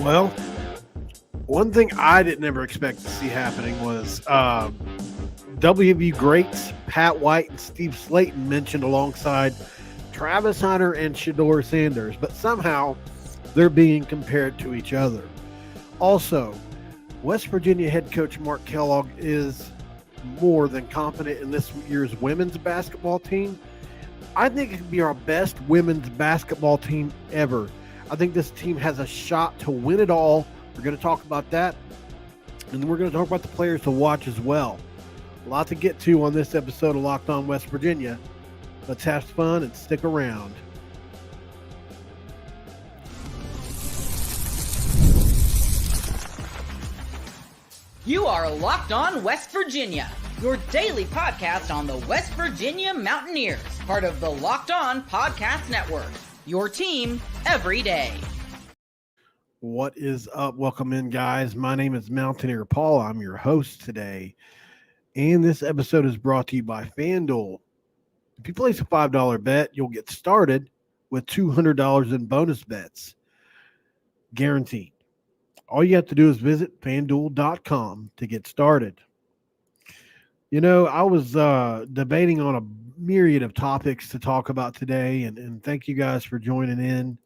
Well, one thing I didn't ever expect to see happening was WVU greats Pat White and Steve Slaton mentioned alongside Travis Hunter and Shedeur Sanders, but somehow they're being compared to each other. Also, West Virginia head coach Mark Kellogg is more than confident in this year's women's basketball team. I think it could be our best women's basketball team ever. I think this team has a shot to win it all. We're going to talk about that, and then we're going to talk about the players to watch as well. A lot to get to on this episode of Locked On West Virginia. Let's have fun and stick around. You are Locked On West Virginia, your daily podcast on the West Virginia Mountaineers, part of the Locked On Podcast Network, your team every day. What is up? Welcome in, guys. My name is Mountaineer Paul. I'm your host today, and this episode is brought to you by FanDuel. If you place a $5 bet, you'll get started with $200 in bonus bets, guaranteed. All you have to do is visit FanDuel.com to get started. You know, I was debating on a myriad of topics to talk about today, and thank you guys for joining in.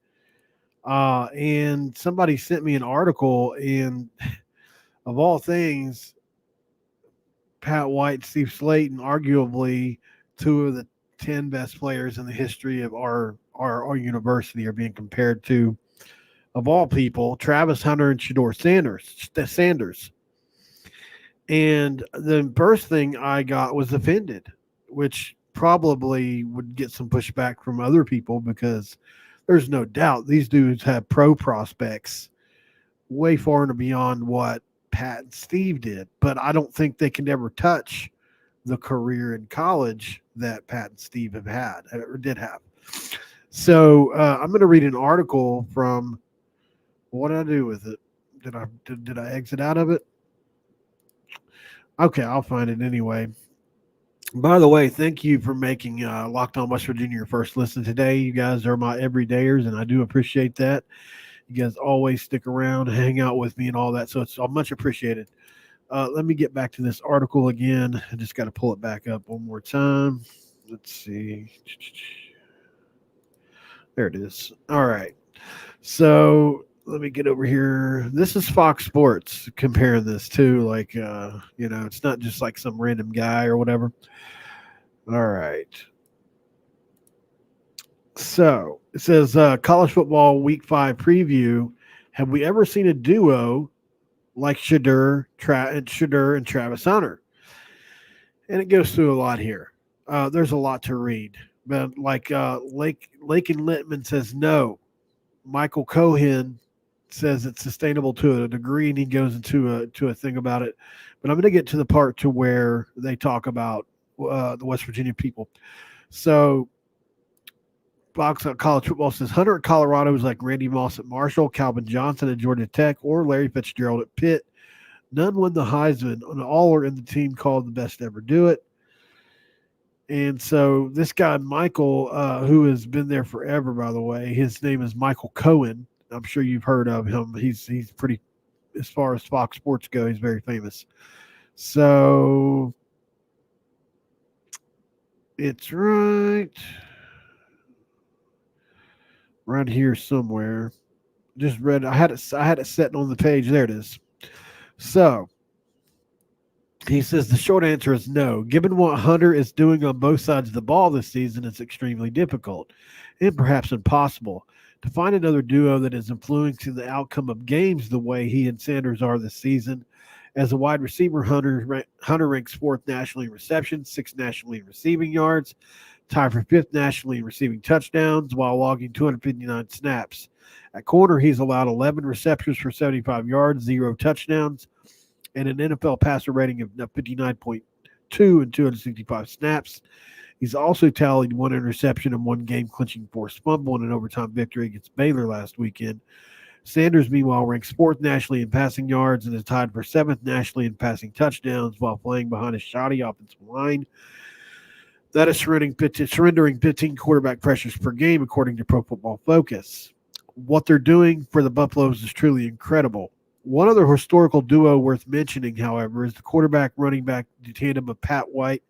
And somebody sent me an article, and of all things, Pat White, Steve Slaton, arguably two of the 10 best players in the history of our university, are being compared to, of all people, Travis Hunter and Shedeur Sanders. And the first thing I got was offended, which probably would get some pushback from other people because there's no doubt these dudes have pro prospects way far and beyond what Pat and Steve did. But I don't think they can ever touch the career in college that Pat and Steve have had or did have. So I'm going to read an article from, what did I do with it? Did I exit out of it? Okay, I'll find it anyway. By the way, thank you for making Locked On West Virginia your first listen today. You guys are my everydayers, and I do appreciate that. You guys always stick around, hang out with me and all that, so it's all much appreciated. Let me get back to this article again. I just got to pull it back up one more time. Let's see. There it is. All right. So let me get over here. This is Fox Sports comparing this to, like, it's not just like some random guy or whatever. All right. So it says college football week 5 preview. Have we ever seen a duo like Shedeur and Travis Hunter? And it goes through a lot here. There's a lot to read. But like Lakin Littman says no. Michael Cohen says it's sustainable to a degree, and he goes into a thing about it. But I'm going to get to the part to where they talk about the West Virginia people. So Fox on College Football says Hunter at Colorado is like Randy Moss at Marshall, Calvin Johnson at Georgia Tech, or Larry Fitzgerald at Pitt. None won the Heisman, and all are in the team called the best to ever do it. And so this guy, Michael, who has been there forever, by the way, his name is Michael Cohen. I'm sure you've heard of him. He's pretty, as far as Fox Sports go, he's very famous. So it's right here somewhere. Just read. I had it set on the page. There it is. So he says the short answer is no. Given what Hunter is doing on both sides of the ball this season, it's extremely difficult and perhaps impossible to find another duo that is influencing the outcome of games the way he and Sanders are this season. As a wide receiver, Hunter ranks 4th nationally in receptions, 6th nationally in receiving yards, tied for 5th nationally in receiving touchdowns, while logging 259 snaps. At corner, he's allowed 11 receptions for 75 yards, 0 touchdowns, and an NFL passer rating of 59.2 and 265 snaps. He's also tallied 1 interception and 1 game-clinching forced fumble in an overtime victory against Baylor last weekend. Sanders, meanwhile, ranks 4th nationally in passing yards and is tied for 7th nationally in passing touchdowns while playing behind a shoddy offensive line that is surrendering 15 quarterback pressures per game, according to Pro Football Focus. What they're doing for the Buffaloes is truly incredible. One other historical duo worth mentioning, however, is the quarterback running back tandem of Pat White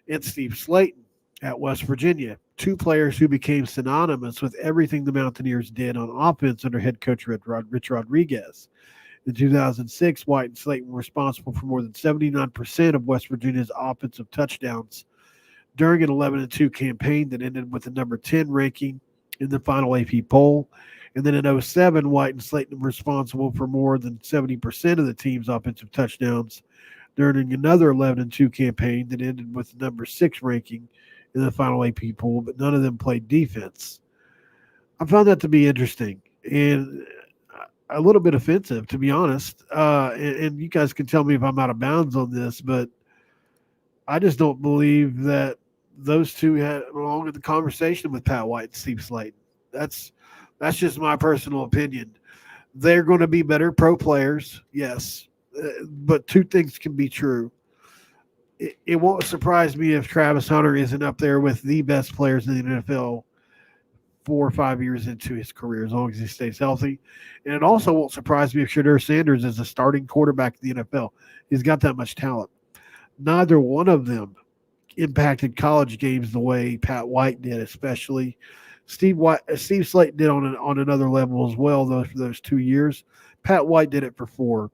and Steve Slaton at West Virginia, two players who became synonymous with everything the Mountaineers did on offense under head coach Rich Rodriguez. In 2006, White and Slaton were responsible for more than 79% of West Virginia's offensive touchdowns during an 11-2 campaign that ended with the number 10 ranking in the final AP poll. And then in '07, White and Slaton were responsible for more than 70% of the team's offensive touchdowns during another 11-2 campaign that ended with the number 6 ranking in the final AP poll, but none of them played defense. I found that to be interesting and a little bit offensive, to be honest. And you guys can tell me if I'm out of bounds on this, but I just don't believe that those two had along in the conversation with Pat White and Steve Slaton. That's just my personal opinion. They're going to be better pro players, yes, but two things can be true. It won't surprise me if Travis Hunter isn't up there with the best players in the NFL 4 or 5 years into his career, as long as he stays healthy. And it also won't surprise me if Shedeur Sanders is a starting quarterback in the NFL. He's got that much talent. Neither one of them impacted college games the way Pat White did, especially. Steve Slaton did on another level as well, though, for those 2 years. Pat White did it for 4.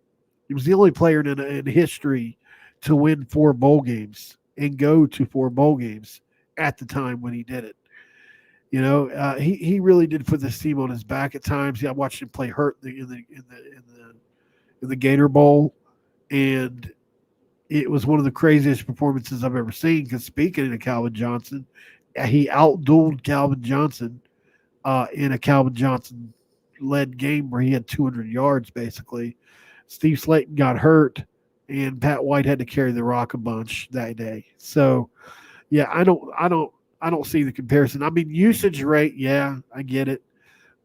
He was the only player in history to win 4 bowl games and go to 4 bowl games at the time when he did it. You know, he really did put this team on his back at times. I watched him play hurt in the Gator Bowl, and it was one of the craziest performances I've ever seen. Because speaking of Calvin Johnson, he outdueled Calvin Johnson in a Calvin Johnson led game where he had 200 yards basically. Steve Slaton got hurt, and Pat White had to carry the rock a bunch that day. So, yeah, I don't see the comparison. I mean, usage rate, yeah, I get it,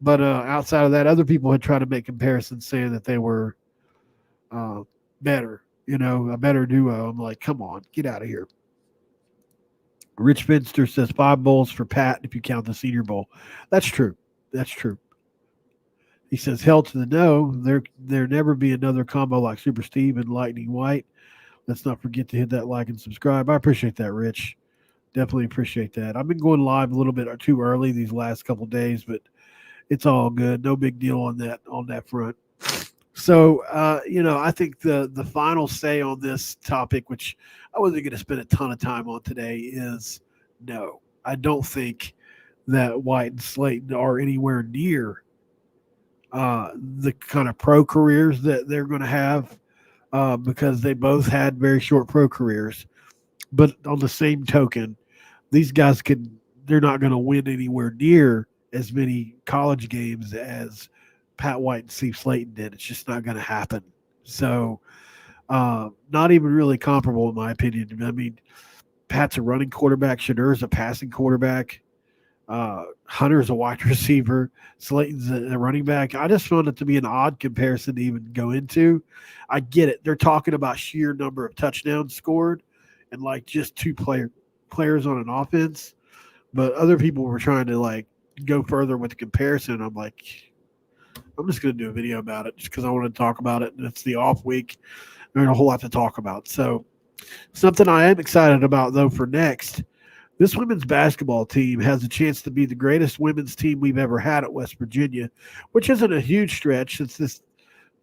but outside of that, other people had tried to make comparisons, saying that they were better, a better duo. I'm like, come on, get out of here. Rich Finster says 5 bowls for Pat if you count the Senior Bowl. That's true. That's true. He says, hell to the no. There never be another combo like Super Steve and Lightning White. Let's not forget to hit that like and subscribe. I appreciate that, Rich. Definitely appreciate that. I've been going live a little bit too early these last couple of days, but it's all good. No big deal on that front. So, I think the final say on this topic, which I wasn't going to spend a ton of time on today, is no. I don't think that White and Slaton are anywhere near the kind of pro careers that they're going to have because they both had very short pro careers. But on the same token, these guys they're not going to win anywhere near as many college games as Pat White and Steve Slaton did. It's just not going to happen. So, not even really comparable, in my opinion. I mean, Pat's a running quarterback. Shedeur's a passing quarterback. Hunter's a wide receiver. Slaton's a running back. I just found it to be an odd comparison to even go into. I get it. They're talking about sheer number of touchdowns scored and like just 2 players on an offense. But other people were trying to like go further with the comparison. I'm like, I'm just going to do a video about it just because I want to talk about it. And it's the off week. There's a whole lot to talk about. So something I am excited about, though, for next, this women's basketball team has a chance to be the greatest women's team we've ever had at West Virginia, which isn't a huge stretch since this,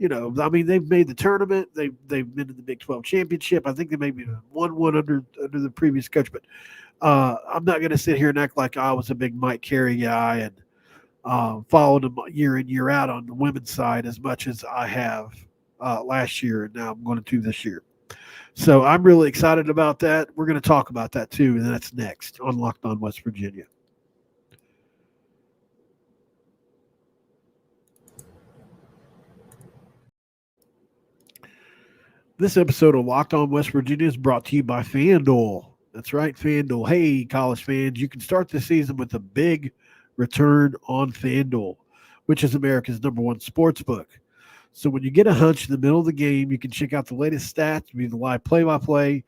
I mean, they've made the tournament. They've been in the Big 12 championship. I think they maybe won one under the previous coach. But I'm not going to sit here and act like I was a big Mike Carey guy and followed him year in, year out on the women's side as much as I have last year, and now I'm going to this year. So I'm really excited about that. We're going to talk about that too, and that's next on Locked On West Virginia. This episode of Locked On West Virginia is brought to you by FanDuel. That's right, FanDuel. Hey, college fans, you can start the season with a big return on FanDuel, which is America's #1 sports book. So when you get a hunch in the middle of the game, you can check out the latest stats, view the live play-by-play,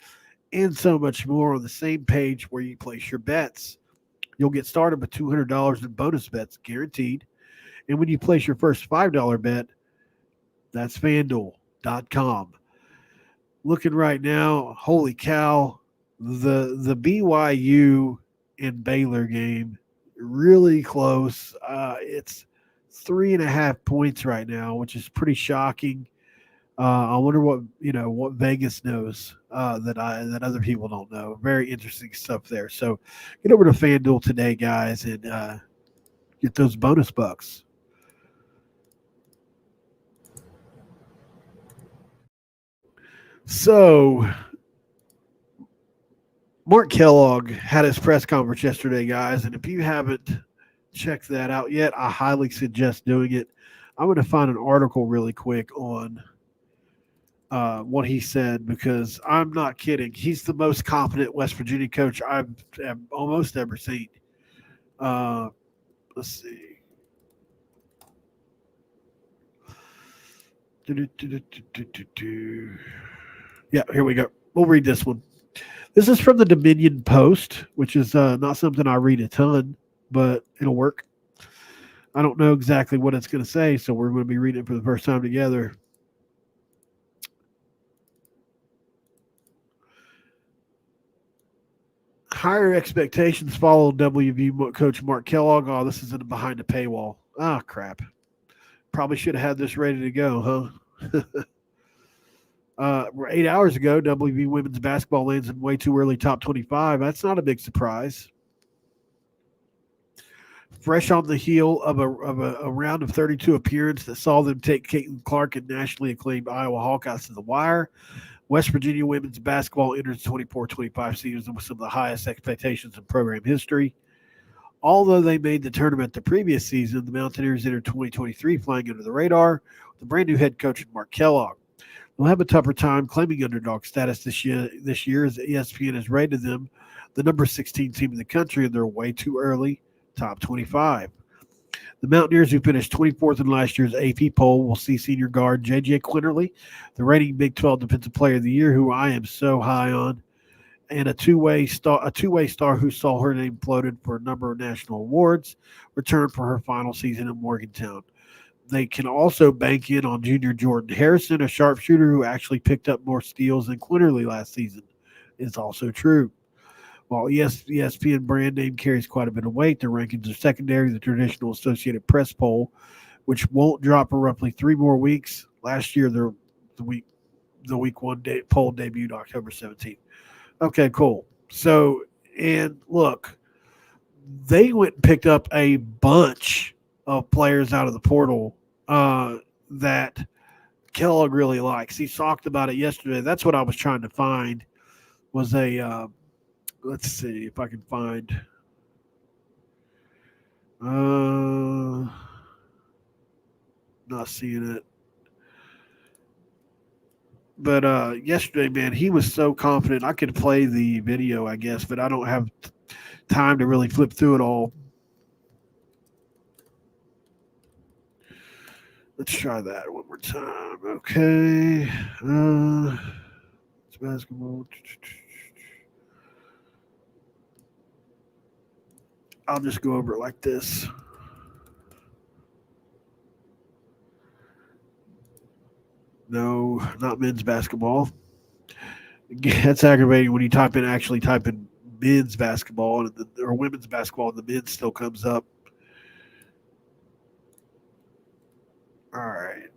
and so much more on the same page where you place your bets. You'll get started with $200 in bonus bets guaranteed, And when you place your first $5 bet, that's FanDuel.com. Looking right now, holy cow, the BYU and Baylor game really close. It's 3.5 points right now, which is pretty shocking. I wonder what Vegas knows that other people don't know. Very interesting stuff there. So get over to FanDuel today, guys, and get those bonus bucks. So Mark Kellogg had his press conference yesterday, guys, and if you haven't checked that out yet, I highly suggest doing it. I'm going to find an article really quick on what he said, because I'm not kidding. He's the most competent West Virginia coach I've almost ever seen. Let's see. Yeah, here we go. We'll read this one. This is from the Dominion Post, which is not something I read a ton, but it'll work. I don't know exactly what it's going to say, so we're going to be reading it for the first time together. Higher expectations followed WVU coach Mark Kellogg. Oh, this isn't behind the paywall. Ah, crap. Probably should have had this ready to go, huh? 8 hours ago, WVU women's basketball lands in way too early top 25. That's not a big surprise. Fresh on the heel of a round of 32 appearance that saw them take Caitlin Clark and nationally acclaimed Iowa Hawkeyes to the wire, West Virginia women's basketball enters the 24-25 season with some of the highest expectations in program history. Although they made the tournament the previous season, the Mountaineers entered 2023 flying under the radar with a brand new head coach, Mark Kellogg. They'll have a tougher time claiming underdog status this year as ESPN has rated them the number 16 team in the country, and they're way too early, top 25. The Mountaineers, who finished 24th in last year's AP poll, will see senior guard J.J. Quinterly, the reigning Big 12 Defensive Player of the Year, who I am so high on, and a two-way star who saw her name floated for a number of national awards, return for her final season in Morgantown. They can also bank in on junior Jordan Harrison, a sharpshooter who actually picked up more steals than Quinterly last season. It's also true. While ESPN brand name carries quite a bit of weight, the rankings are secondary to the traditional Associated Press poll, which won't drop for roughly 3 more weeks. Last year, the week one poll debuted October 17th. Okay, cool. So, and look, they went and picked up a bunch of players out of the portal that Kellogg really likes. He talked about it yesterday. That's what I was trying to find, was a let's see if I can find not seeing it. But yesterday, man, he was so confident. I could play the video, I guess, but I don't have time to really flip through it all. Let's try that one more time. Okay. It's basketball. I'll just go over it like this. No, not men's basketball. That's aggravating when you actually type in men's basketball or women's basketball, and the men's still comes up. All right.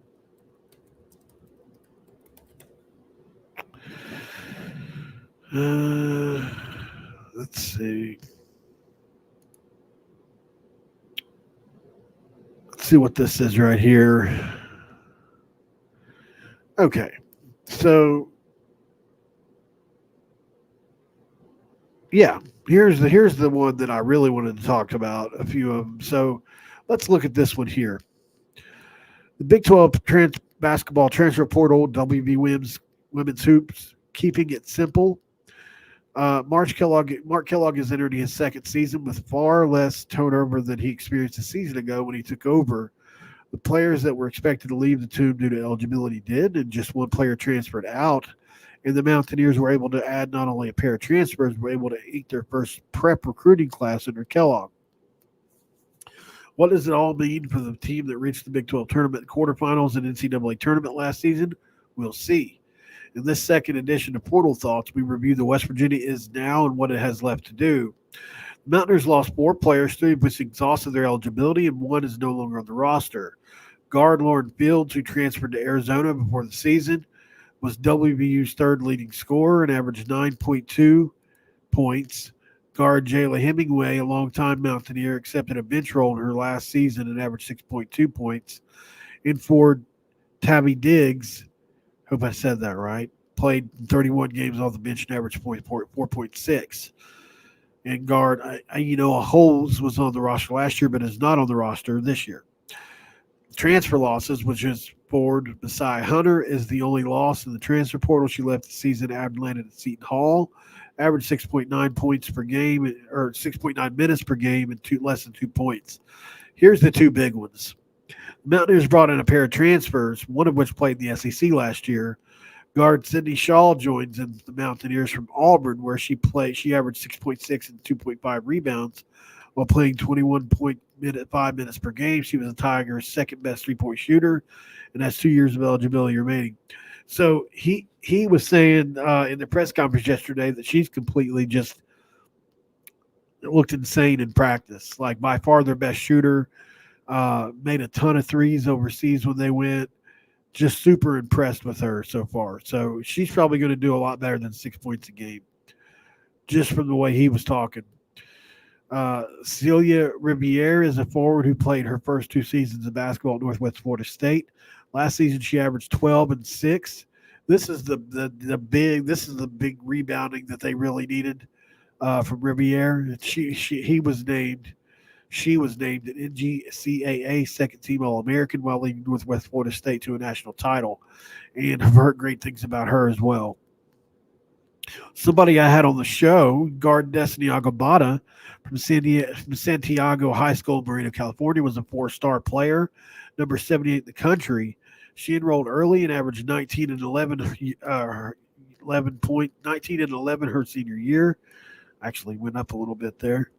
Let's see. Let's see what this is right here. Okay. So yeah, here's the one that I really wanted to talk about, a few of them. So let's look at this one here. The Big 12 basketball transfer portal, WVU women's hoops, keeping it simple. Mark Kellogg is entering his second season with far less turnover than he experienced a season ago when he took over. The players that were expected to leave the team due to eligibility did, and just one player transferred out. And the Mountaineers were able to add not only a pair of transfers, but were able to eat their first prep recruiting class under Kellogg. What does it all mean for the team that reached the Big 12 tournament quarterfinals and NCAA tournament last season? We'll see. In this second edition of Portal Thoughts, we review the West Virginia is now and what it has left to do. The Mountaineers lost 4 players, 3 of which exhausted their eligibility, and 1 is no longer on the roster. Guard Lauren Fields, who transferred to Arizona before the season, was WVU's third leading scorer and averaged 9.2 points. Guard Jayla Hemingway, a longtime Mountaineer, accepted a bench role in her last season and averaged 6.2 points. And forward Tabby Diggs, hope I said that right, played 31 games off the bench and averaged 4.6. And guard, Holes was on the roster last year, but is not on the roster this year. Transfer losses, which is forward Messiah Hunter, is the only loss in the transfer portal. She left the season after landed at Seton Hall, averaged 6.9 points per game, or 6.9 minutes per game, and less than 2 points. Here's the 2 big ones. The Mountaineers brought in a pair of transfers, one of which played in the SEC last year. Guard Sydney Shaw joins in the Mountaineers from Auburn, where she averaged 6.6 and 2.5 rebounds while playing 21.5 minutes per game. She was the Tigers' second best three-point shooter and has 2 years of eligibility remaining. So he was saying in the press conference yesterday that she's completely just looked insane in practice. Like, by far their best shooter, made a ton of threes overseas when they went. Just super impressed with her so far. So she's probably going to do a lot better than 6 points a game, just from the way he was talking. Celia Riviere is a forward who played her first 2 seasons of basketball at Northwest Florida State. Last season she averaged 12 and 6. This is the big rebounding that they really needed from Riviere. She was named an NGCAA second-team All-American while leading Northwest Florida State to a national title, and I've heard great things about her as well. Somebody I had on the show, guard Destiny Agabata from Santiago High School, Moreno, California, was a 4-star player, number 78 in the country. She enrolled early and averaged 19 and 11 her senior year. Actually went up a little bit there.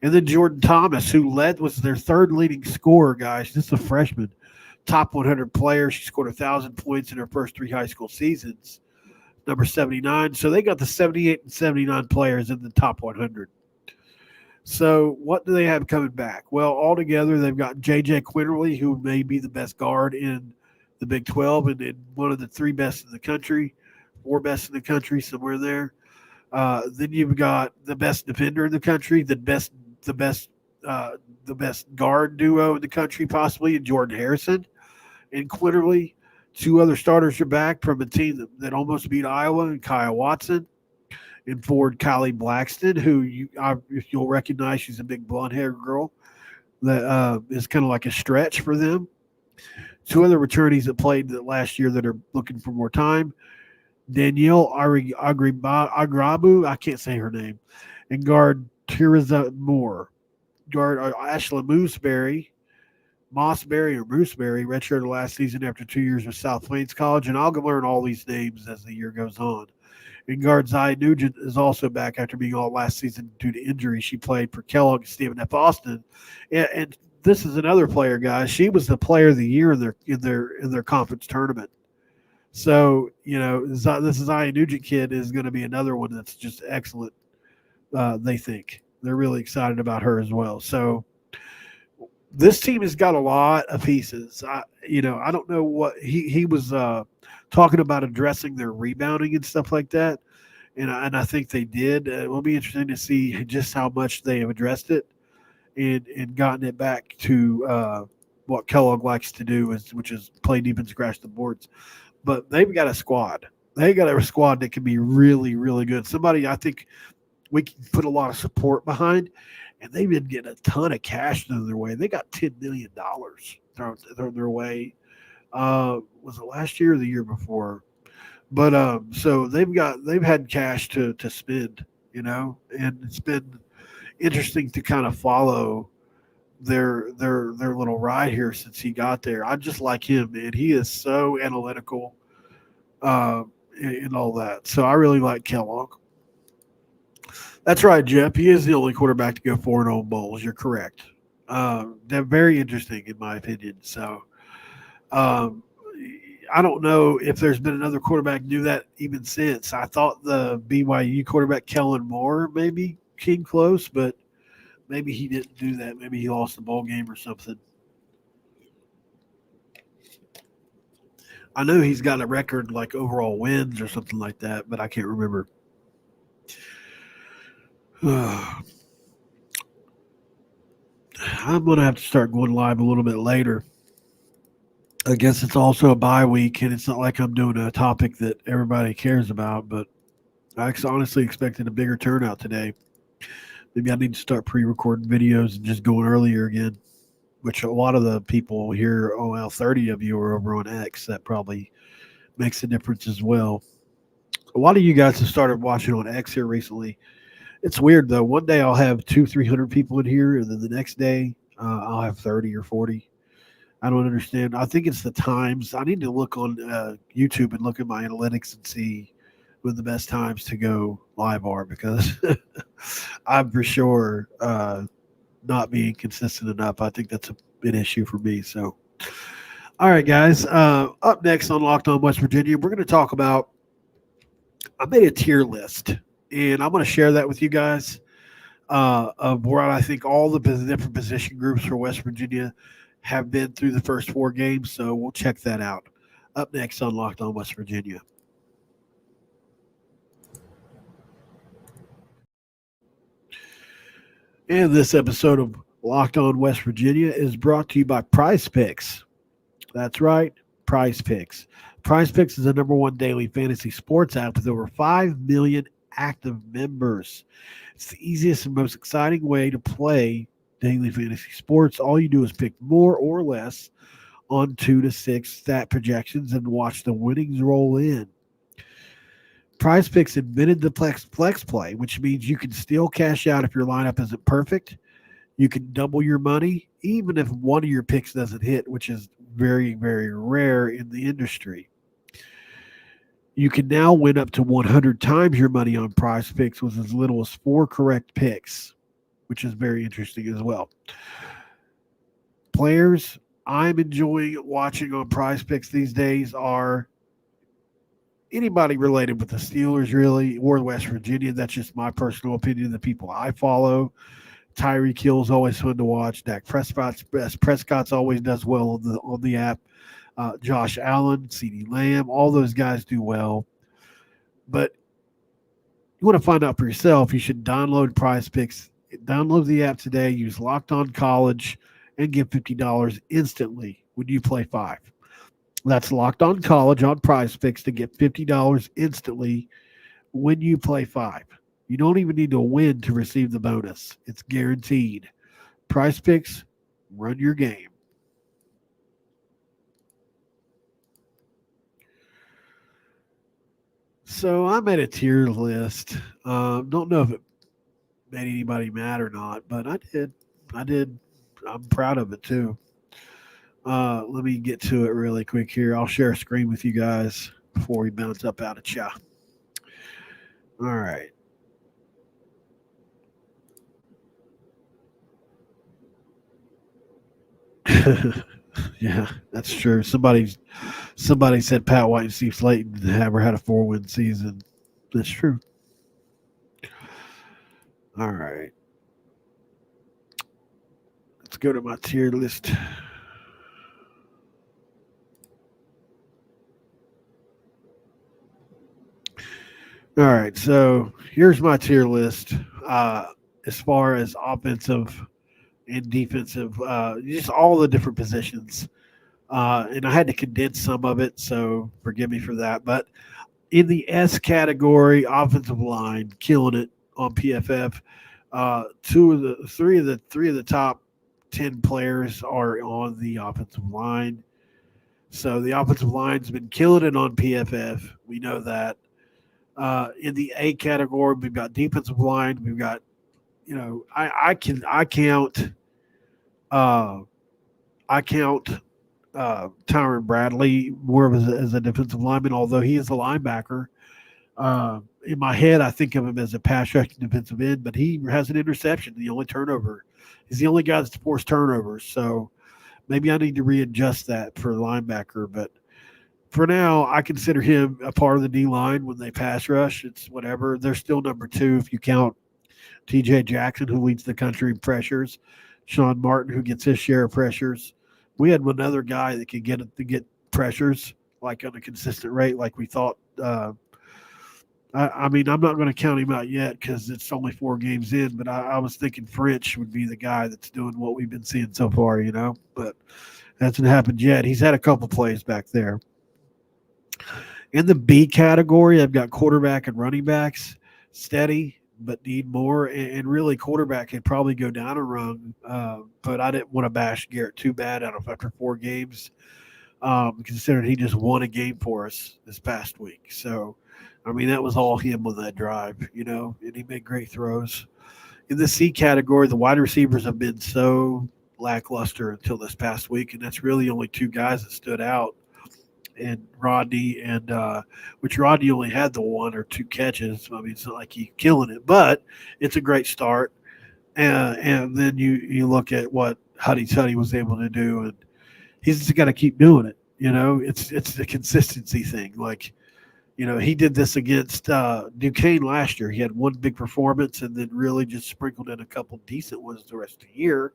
And then Jordan Thomas, who was their third leading scorer, guys. This is a freshman, top 100 player. She scored 1,000 points in her first 3 high school seasons, number 79. So they got the 78 and 79 players in the top 100. So what do they have coming back? Well, altogether, they've got J.J. Quinterly, who may be the best guard in the Big 12 and one of the 3 best in the country, 4 best in the country, somewhere there. Then you've got the best defender in the country, the best guard duo in the country, possibly, and Jordan Harrison and Quinterly. 2 other starters are back from a team that almost beat Iowa, and Kyle Watson and forward Kylie Blackston, who you'll recognize. She's a big blonde-haired girl that is kind of like a stretch for them. 2 other returnees that played last year that are looking for more time. Danielle Agrabu, I can't say her name, and guard Theresa Moore. Guard Ashla Moosberry, redshirted last season after 2 years with South Plains College, and I'll learn all these names as the year goes on. And guard Zaya Nugent is also back after being all last season due to injury. She played for Kellogg and Stephen F. Austin, and this is another player, guys. She was the player of the year in their conference tournament. So this Zaya Nugent kid is going to be another one that's just excellent. They think they're really excited about her as well. So this team has got a lot of pieces. I don't know what he was talking about addressing their rebounding and stuff like that, and I think they did. It will be interesting to see just how much they have addressed it and gotten it back to what Kellogg likes to do, which is play deep and scratch the boards. But they've got a squad. They got a squad that can be really, really good. Somebody I think we can put a lot of support behind, and they've been getting a ton of cash thrown their way. They got $10 million thrown their way. Was it last year or the year before? But so they've had cash to spend, and it's been interesting to kind of follow their little ride here since he got there. I just like him, man. He is so analytical and all that. So I really like Kellogg. That's right, Jeff. He is the only quarterback to go 4-0 bowls. You're correct. They're very interesting in my opinion. So um, I don't know if there's been another quarterback do that even since. I thought the BYU quarterback Kellen Moore maybe came close, but maybe he didn't do that. Maybe he lost the ball game or something. I know he's got a record like overall wins or something like that, but I can't remember. I'm gonna have to start going live a little bit later. I guess it's also a bye week, and it's not like I'm doing a topic that everybody cares about. But I honestly expected a bigger turnout today. Maybe I need to start pre-recording videos and just going earlier again. Which a lot of the people here, oh well, 30 of you are over on X. That probably makes a difference as well. A lot of you guys have started watching on X here recently. It's weird though. One day I'll have 300 people in here, and then the next day I'll have 30 or 40. I don't understand. I think it's the times. I need to look on YouTube and look at my analytics and see when the best times to go live are because I'm for sure not being consistent enough. I think that's an issue for me. So, all right, guys. Up next on Locked On West Virginia, we're going to talk about. I made a tier list, and I'm going to share that with you guys of where I think all the different position groups for West Virginia have been through the first 4 games. So we'll check that out. Up next on Locked On West Virginia. And this episode of Locked On West Virginia is brought to you by Prize Picks. That's right, Prize Picks. Prize Picks is the #1 daily fantasy sports app with over 5 million active members. It's the easiest and most exciting way to play daily fantasy sports. All you do is pick more or less on 2 to 6 stat projections and watch the winnings roll in. Prize Picks invented the flex play, which means you can still cash out if your lineup isn't perfect. You can double your money even if one of your picks doesn't hit, which is very, very rare in the industry. You can now win up to 100 times your money on Prize Picks with as little as 4 correct picks, which is very interesting as well. Players I'm enjoying watching on Prize Picks these days are anybody related with the Steelers, really, or West Virginia. That's just my personal opinion. The people I follow. Tyreek Hill's always fun to watch. Dak Prescott's always does well on the app. Josh Allen, CeeDee Lamb, all those guys do well. But you want to find out for yourself, you should download Prize Picks. Download the app today. Use Locked On College and get $50 instantly when you play 5. That's Locked On College on Prize Picks to get $50 instantly when you play 5. You don't even need to win to receive the bonus. It's guaranteed. Prize Picks, run your game. So I made a tier list. Don't know if it made anybody mad or not, but I did. I'm proud of it too. Let me get to it really quick here. I'll share a screen with you guys before we bounce up out of cha. All right. Yeah, that's true. Somebody said Pat White and Steve Slaton never had a 4-win season. That's true. All right. Let's go to my tier list. All right, so here's my tier list as far as offensive and defensive, just all the different positions. And I had to condense some of it, so forgive me for that. But in the S category, offensive line, killing it on PFF. Three of the top 10 players are on the offensive line. So the offensive line's been killing it on PFF. We know that. In the A category, we've got defensive line. We've got, I count Tyron Bradley more of as a defensive lineman, although he is a linebacker. In my head, I think of him as a pass rushing defensive end, but he has an interception, the only turnover He's the only guy that's forced turnovers. So maybe I need to readjust that for linebacker. But for now, I consider him a part of the D line when they pass rush. It's whatever. They're still number two if you count TJ Jackson, who leads the country in pressures, Sean Martin, who gets his share of pressures. We had one other guy that could get pressures like on a consistent rate, like we thought. I mean, I'm not going to count him out yet because it's only 4 games in, but I was thinking French would be the guy that's doing what we've been seeing so far, but hasn't happened yet. He's had a couple plays back there. In the B category, I've got quarterback and running backs, steady, but need more. And really, quarterback could probably go down a rung, but I didn't want to bash Garrett too bad after 4 games, considering he just won a game for us this past week. So, I mean, that was all him on that drive, and he made great throws. In the C category, the wide receivers have been so lackluster until this past week, and that's really only 2 guys that stood out. And Rodney, and which Rodney only had the 1 or 2 catches. I mean, it's not like he's killing it, but it's a great start. And then you look at what Huddy was able to do, and he's just got to keep doing it. It's a consistency thing. Like, he did this against Duquesne last year. He had 1 big performance and then really just sprinkled in a couple decent ones the rest of the year.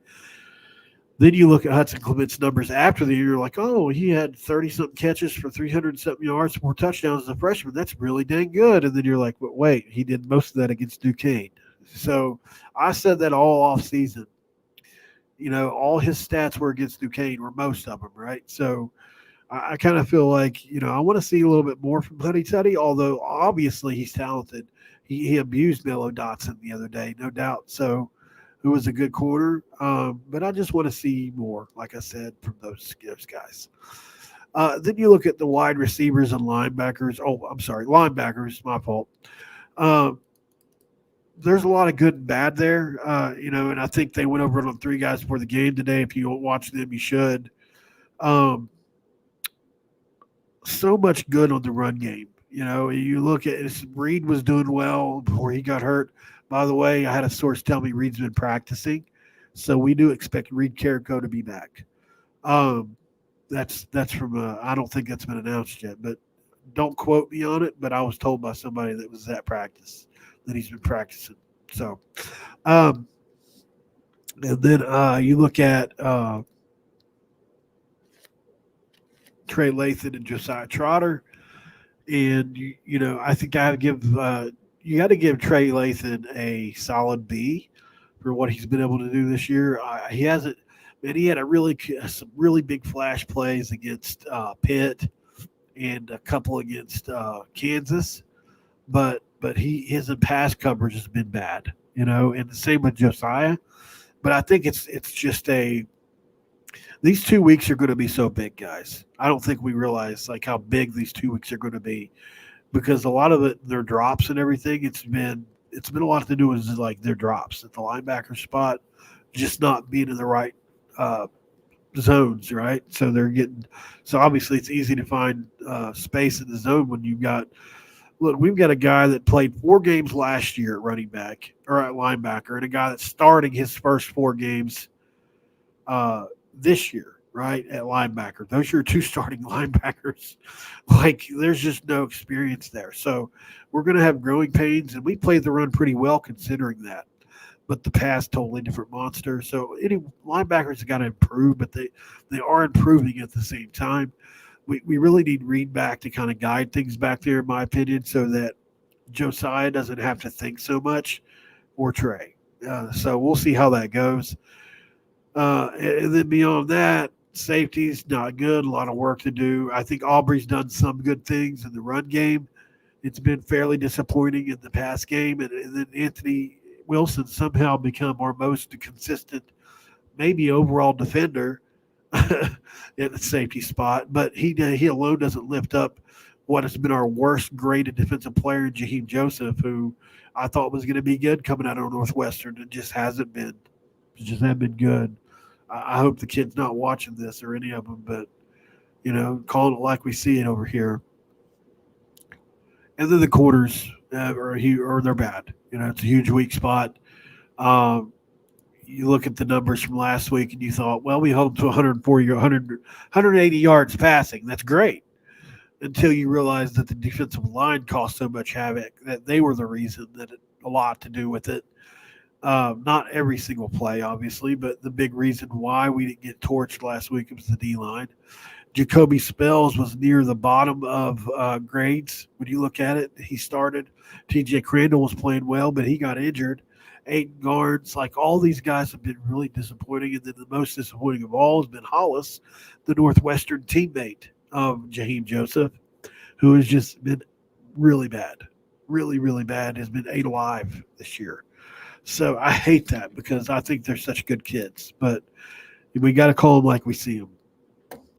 Then you look at Hudson Clement's numbers after the year, you're like, oh, he had 30-something catches for 300-something yards, 4 touchdowns as a freshman. That's really dang good. And then you're like, but wait, he did most of that against Duquesne. So I said that all off season. All his stats were against Duquesne, or most of them, right? So I kind of feel like, I want to see a little bit more from Huddy Tuddy, although obviously he's talented. He abused Mello Dotson the other day, no doubt. So, who was a good corner. But I just want to see more, like I said, from those guys. Then you look at the wide receivers and linebackers. Oh, I'm sorry, linebackers, my fault. There's a lot of good and bad there, and I think they went over it on 3 guys before the game today. If you don't watch them, you should. So much good on the run game. You look at it, Reed was doing well before he got hurt. By the way, I had a source tell me Reed's been practicing, so we do expect Reed Carrico to be back. That's from I don't think that's been announced yet, but don't quote me on it. But I was told by somebody that was at practice that he's been practicing. So, and then you look at Trey Lathan and Josiah Trotter, and I think I have to give. You got to give Trey Lathan a solid B for what he's been able to do this year. He hasn't, man. He had some really big flash plays against Pitt and a couple against Kansas, but his pass coverage has been bad, and the same with Josiah. But I think it's just these 2 weeks are going to be so big, guys. I don't think we realize like how big these 2 weeks are going to be. Because a lot of their drops and everything, it's been a lot to do with like their drops at the linebacker spot, just not being in the right zones, right? So obviously it's easy to find space in the zone when you've got. Look, we've got a guy that played 4 games last year at running back or at linebacker, and a guy that's starting his first 4 games this year. Right, at linebacker. Those are 2 starting linebackers. Like, there's just no experience there. So we're going to have growing pains, and we played the run pretty well considering that. But the pass, totally different monster. So any linebackers have got to improve, but they are improving at the same time. We really need Reed back to kind of guide things back there, in my opinion, so that Josiah doesn't have to think so much, or Trey. So we'll see how that goes. And then beyond that, safety's not good. A lot of work to do. I think Aubrey's done some good things in the run game. It's been fairly disappointing in the pass game. And then Anthony Wilson somehow become our most consistent, maybe overall defender at the safety spot. But he alone doesn't lift up what has been our worst graded defensive player, Jaheim Joseph, who I thought was going to be good coming out of Northwestern. It just hasn't been. It just hasn't been good. I hope the kid's not watching this or any of them, but, calling it like we see it over here. And then the quarters, or they're bad. It's a huge weak spot. you look at the numbers from last week and you thought, well, we held them to 140 or 100, 180 yards passing. That's great. Until you realize that the defensive line caused so much havoc that they were the reason that a lot to do with it. Not every single play, obviously, but the big reason why we didn't get torched last week was the D line. Jacoby Spells was near the bottom of grades when you look at it. He started. TJ Crandall was playing well, but he got injured. Aiden Garnes, like all these guys have been really disappointing. And then the most disappointing of all has been Hollis, the Northwestern teammate of Jaheim Joseph, who has just been really bad, really, really bad, has been 8 alive this year. So I hate that because I think they're such good kids, but we got to call them like we see them.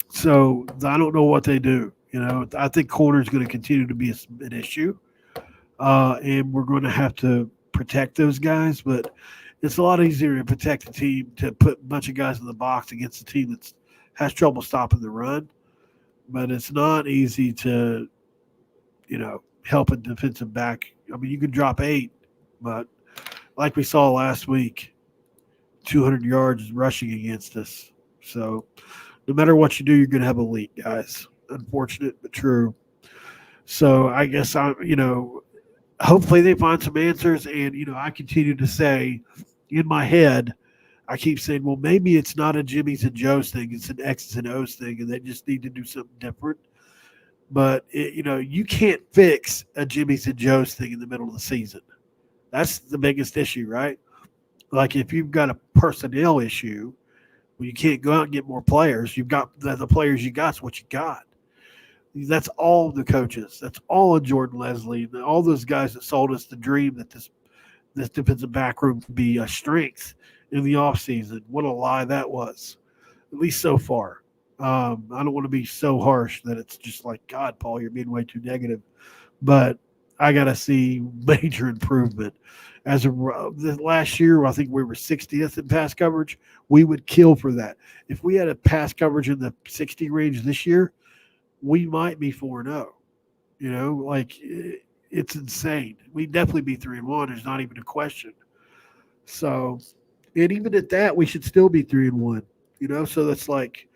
So I don't know what they do. I think corner is going to continue to be an issue, and we're going to have to protect those guys. But it's a lot easier to protect a team to put a bunch of guys in the box against a team that has trouble stopping the run. But it's not easy to, help a defensive back. I mean, you can drop 8, but like we saw last week, 200 yards rushing against us. So no matter what you do, you're going to have a leak, guys. Unfortunate, but true. So I guess hopefully they find some answers. And, I continue to say in my head, I keep saying, well, maybe it's not a Jimmy's and Joe's thing. It's an X's and O's thing, and they just need to do something different. But, you can't fix a Jimmy's and Joe's thing in the middle of the season. That's the biggest issue, right? Like if you've got a personnel issue, well, you can't go out and get more players. You've got the players you got is what you got. That's all the coaches. That's all of Jordan Leslie, all those guys that sold us the dream that this defensive back room could be a strength in the offseason. What a lie that was, at least so far. I don't want to be so harsh that it's just like, God, Paul, you're being way too negative. But I got to see major improvement. As of last year, I think we were 60th in pass coverage. We would kill for that. If we had a pass coverage in the 60 range this year, we might be 4-0. It's insane. We'd definitely be 3-1. There's not even a question. So, and even at that, we should still be 3-1. So that's like,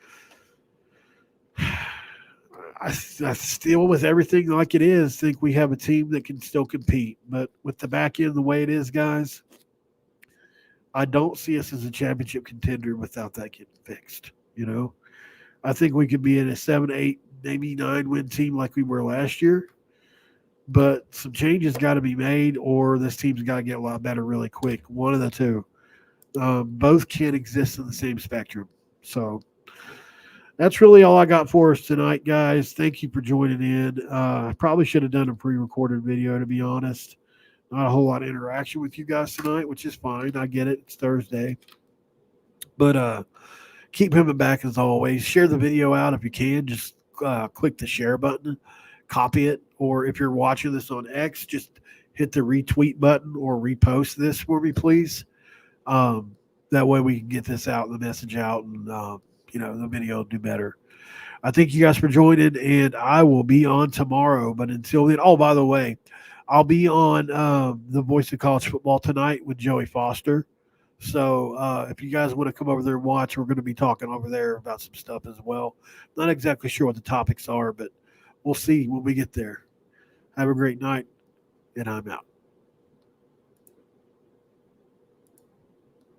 I still, with everything like it is, think we have a team that can still compete. But with the back end the way it is, guys, I don't see us as a championship contender without that getting fixed. I think we could be in a 7, 8, maybe 9 win team like we were last year. But some changes got to be made, or this team's got to get a lot better really quick. One of the two. Both can't exist in the same spectrum. So that's really all I got for us tonight, guys. Thank you for joining in. I probably should have done a pre-recorded video, to be honest. Not a whole lot of interaction with you guys tonight, which is fine. I get it. It's Thursday. But keep coming back as always. Share the video out if you can. Just click the share button, copy it, or if you're watching this on X, just hit the retweet button or repost this for me, please. That way we can get this out, the message out, and the video will do better. I thank you guys for joining, and I will be on tomorrow. But until then, oh, by the way, I'll be on The Voice of College Football tonight with Joey Foster. So if you guys want to come over there and watch, we're going to be talking over there about some stuff as well. Not exactly sure what the topics are, but we'll see when we get there. Have a great night, and I'm out.